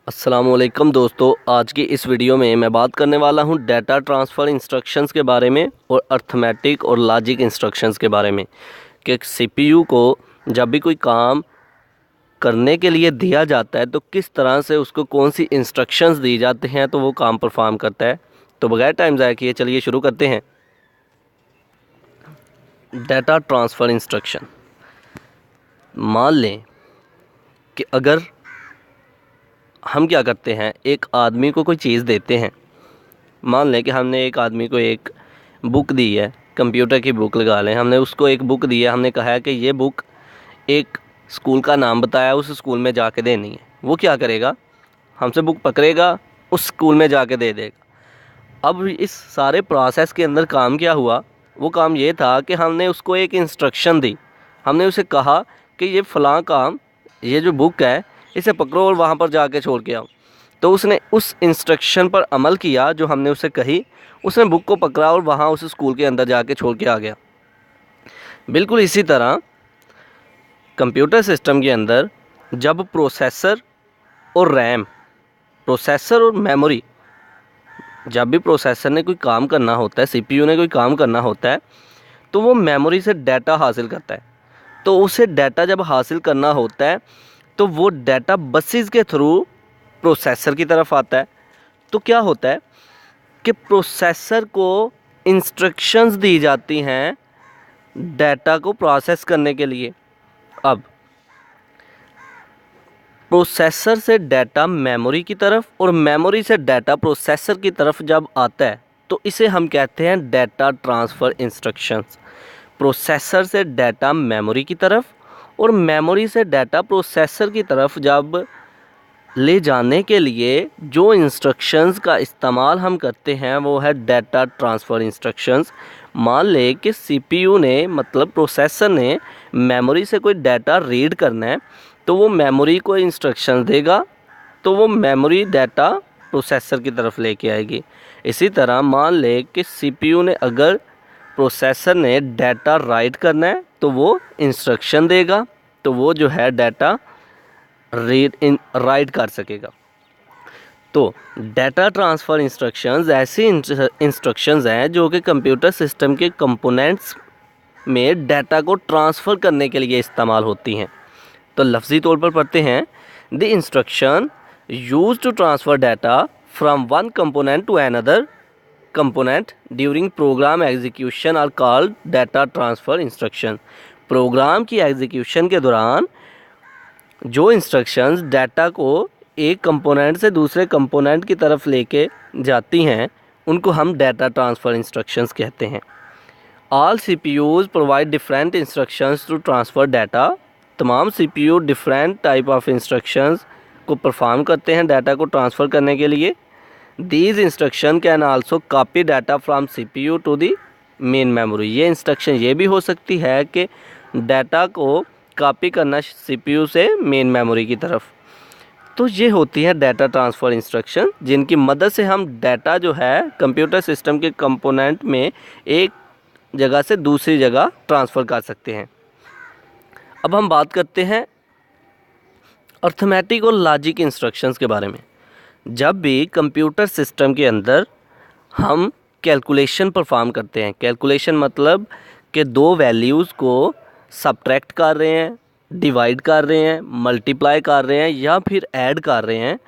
अस्सलामुअलैकुम दोस्तों, आज की इस वीडियो में मैं बात करने वाला हूं डाटा ट्रांसफ़र इंस्ट्रक्शंस के बारे में और अर्थमेटिक और लॉजिक इंस्ट्रक्शंस के बारे में कि सीपीयू को जब भी कोई काम करने के लिए दिया जाता है तो किस तरह से उसको कौन सी इंस्ट्रक्शंस दी जाती हैं तो वो काम परफॉर्म करता है। तो बगैर टाइम ज़ाया किए चलिए शुरू करते हैं। डाटा ट्रांसफ़र इंस्ट्रक्शन, मान लें कि अगर हम क्या करते हैं, एक आदमी को कोई चीज़ देते हैं। मान लें कि हमने एक आदमी को एक बुक दी है, कंप्यूटर की बुक लगा लें। हमने उसको एक बुक दी है, हमने कहा है कि ये बुक एक स्कूल का नाम बताया, उस स्कूल में जाके देनी है। वो क्या करेगा, हमसे बुक पकड़ेगा, उस स्कूल में जाके दे देगा। अब इस सारे प्रोसेस के अंदर काम क्या हुआ, वो काम ये था कि हमने उसको एक इंस्ट्रक्शन दी। हमने उसे कहा कि ये फ़लाँ काम, ये जो बुक है इसे पकड़ो और वहाँ पर जाके छोड़ के आओ। तो उसने उस इंस्ट्रक्शन पर अमल किया जो हमने उसे कही। उसने बुक को पकड़ा और वहाँ उस स्कूल के अंदर जाके छोड़ के आ गया। बिल्कुल इसी तरह कंप्यूटर सिस्टम के अंदर जब प्रोसेसर और रैम, प्रोसेसर और मेमोरी, जब भी प्रोसेसर ने कोई काम करना होता है, सीपीयू ने कोई काम करना होता है, तो वो मेमोरी से डाटा हासिल करता है। तो उसे डाटा जब हासिल करना होता है तो वो डाटा बसेस के थ्रू प्रोसेसर की तरफ आता है। तो क्या होता है कि प्रोसेसर को इंस्ट्रक्शंस दी जाती हैं डाटा को प्रोसेस करने के लिए। अब प्रोसेसर से डाटा मेमोरी की तरफ और मेमोरी से डाटा प्रोसेसर की तरफ जब आता है तो इसे हम कहते हैं डाटा ट्रांसफ़र इंस्ट्रक्शंस। प्रोसेसर से डाटा मेमोरी की तरफ और मेमोरी से डाटा प्रोसेसर की तरफ जब ले जाने के लिए जो इंस्ट्रक्शंस का इस्तेमाल हम करते हैं वो है डाटा ट्रांसफ़र इंस्ट्रक्शंस। मान लें कि सीपीयू ने, मतलब प्रोसेसर ने, मेमोरी से कोई डाटा रीड करना है तो वो मेमोरी को इंस्ट्रक्शंस देगा, तो वो मेमोरी डाटा प्रोसेसर की तरफ लेके आएगी। इसी तरह मान लें कि सीपीयू ने, अगर प्रोसेसर ने डाटा राइट करना है तो वो इंस्ट्रक्शन देगा, तो वो जो है डाटा राइट कर सकेगा। तो डाटा ट्रांसफ़र इंस्ट्रक्शंस ऐसी इंस्ट्रक्शंस हैं जो कि कंप्यूटर सिस्टम के कंपोनेंट्स में डाटा को ट्रांसफ़र करने के लिए इस्तेमाल होती हैं। तो लफ्ज़ी तौर पर पढ़ते हैं, the instruction use to transfer data from one component to another component during program execution are called data transfer instruction. Program की एग्जीक्यूशन के दौरान जो इंस्ट्रक्शंस डाटा को एक कंपोनेंट से दूसरे कंपोनेंट की तरफ लेके जाती हैं उनको हम डाटा ट्रांसफ़र इंस्ट्रक्शंस कहते हैं। All CPUs provide different instructions to transfer data. तमाम CPU different type of instructions को परफॉर्म करते हैं डाटा को ट्रांसफ़र करने के लिए। These instruction can also copy data from CPU to the main memory. ये इंस्ट्रक्शन ये भी हो सकती है कि डाटा को कॉपी करना सीपीयू से मेन मेमोरी की तरफ। तो ये होती है डाटा ट्रांसफ़र इंस्ट्रक्शन, जिनकी मदद से हम डाटा जो है कंप्यूटर सिस्टम के कंपोनेंट में एक जगह से दूसरी जगह ट्रांसफ़र कर सकते हैं। अब हम बात करते हैं अर्थमेटिक और लॉजिक इंस्ट्रक्शंस के बारे में। जब भी कंप्यूटर सिस्टम के अंदर हम कैलकुलेशन परफॉर्म करते हैं, कैलकुलेशन मतलब कि दो वैल्यूज़ को सब्ट्रैक्ट कर रहे हैं, डिवाइड कर रहे हैं, मल्टीप्लाई कर रहे हैं या फिर ऐड कर रहे हैं,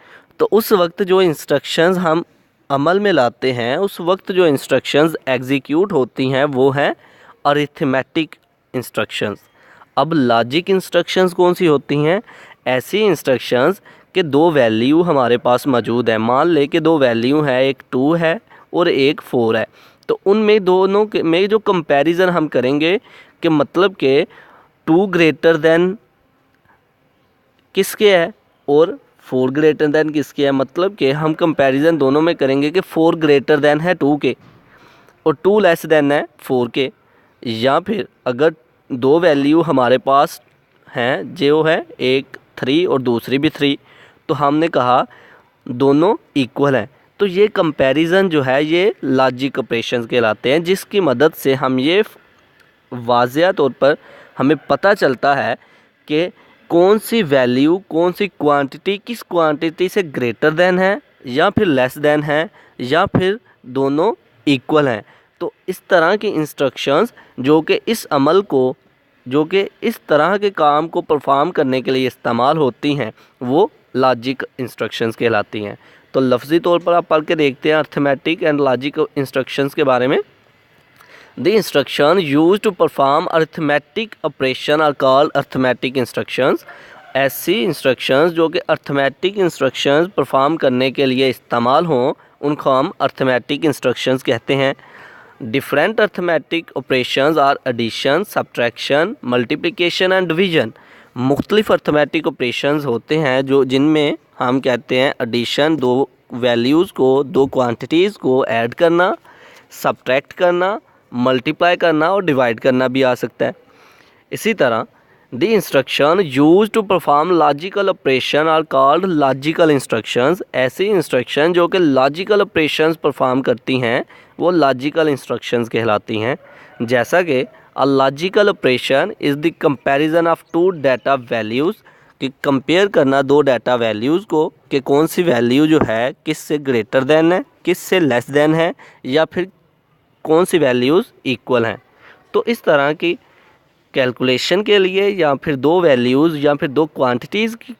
तो उस वक्त जो इंस्ट्रक्शंस हम अमल में लाते हैं, उस वक्त जो इंस्ट्रक्शंस एग्जीक्यूट होती हैं वो हैं अरिथमेटिक इंस्ट्रक्शंस। अब लॉजिक इंस्ट्रक्शंस कौन सी होती हैं? ऐसी इंस्ट्रक्शंस कि दो वैल्यू हमारे पास मौजूद है। मान ले कि दो वैल्यू है, एक 2 है और एक 4 है। तो उनमें दोनों के में जो कंपैरिजन हम करेंगे कि मतलब कि 2 ग्रेटर दैन किसके है और 4 ग्रेटर दैन किसके है, मतलब कि हम कंपैरिजन दोनों में करेंगे कि 4 ग्रेटर दैन है 2 के और 2 लेस दैन है 4 के। या फिर अगर दो वैल्यू हमारे पास हैं, जो है एक 3 और दूसरी भी 3, तो हमने कहा दोनों इक्वल हैं। तो ये कंपैरिजन जो है ये लॉजिक ऑपरेशंस कहलाते हैं, जिसकी मदद से हम ये वाज़िया तौर पर हमें पता चलता है कि कौन सी वैल्यू, कौन सी क्वांटिटी किस क्वांटिटी से ग्रेटर देन है या फिर लेस देन है या फिर दोनों इक्वल हैं। तो इस तरह की इंस्ट्रक्शंस जो कि इस अमल को, जो कि इस तरह के काम को परफॉर्म करने के लिए इस्तेमाल होती हैं, वो लॉजिक इंस्ट्रक्शंस कहलाती हैं। तो लफ्ज़ी तौर पर आप पढ़ के देखते हैं अर्थमेटिक एंड लॉजिक इंस्ट्रक्शंस के बारे में। The instruction use to perform arithmetic operation are called arithmetic instructions. ऐसी इंस्ट्रक्शंस जो कि अर्थमेटिक इंस्ट्रक्शंस परफॉर्म करने के लिए इस्तेमाल हों, उनको हम अर्थमेटिक इंस्ट्रक्शंस कहते हैं। Different arithmetic operations are addition, subtraction, multiplication and division. मुख्तलिफ अर्थमेटिक ऑपरेशंस होते हैं जो जिनमें हम कहते हैं एडिशन, दो वैल्यूज़ को, दो क्वांटिटीज़ को ऐड करना, सब्ट्रैक्ट करना, मल्टीप्लाई करना और डिवाइड करना भी आ सकता है। इसी तरह the instruction use to perform logical operation are called logical instructions. ऐसी इंस्ट्रक्शन जो कि लॉजिकल ऑपरेशंस परफॉर्म करती हैं वो लॉजिकल इंस्ट्रक्शंस कहलाती हैं। जैसा कि a logical operation is the comparison of two data values, कि कंपेयर करना दो डाटा वैल्यूज़ को कि कौन सी वैल्यू जो है किस से ग्रेटर देन है, किस से लेस देन है, या फिर कौन सी वैल्यूज़ इक्वल हैं। तो इस तरह की कैलकुलेशन के लिए या फिर दो वैल्यूज़ या फिर दो क्वांटिटीज़ की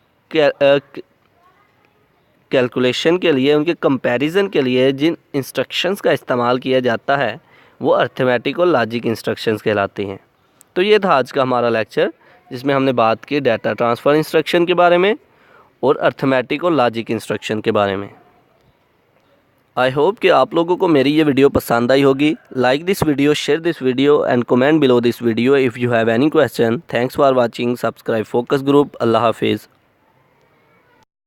कैलकुलेशन के लिए, उनके कंपैरिजन के लिए जिन इंस्ट्रक्शंस का इस्तेमाल किया जाता है वो अर्थमेटिक और लॉजिक इंस्ट्रक्शंस कहलाती हैं। तो ये था आज का हमारा लेक्चर, जिसमें हमने बात की डाटा ट्रांसफ़र इंस्ट्रक्शन के बारे में और अर्थमेटिक और लॉजिक इंस्ट्रक्शन के बारे में। आई होप कि आप लोगों को मेरी ये वीडियो पसंद आई होगी। Like this video, share this video and comment below this video if you have any question. Thanks for watching. Subscribe Focus Group. अल्लाह हाफिज़।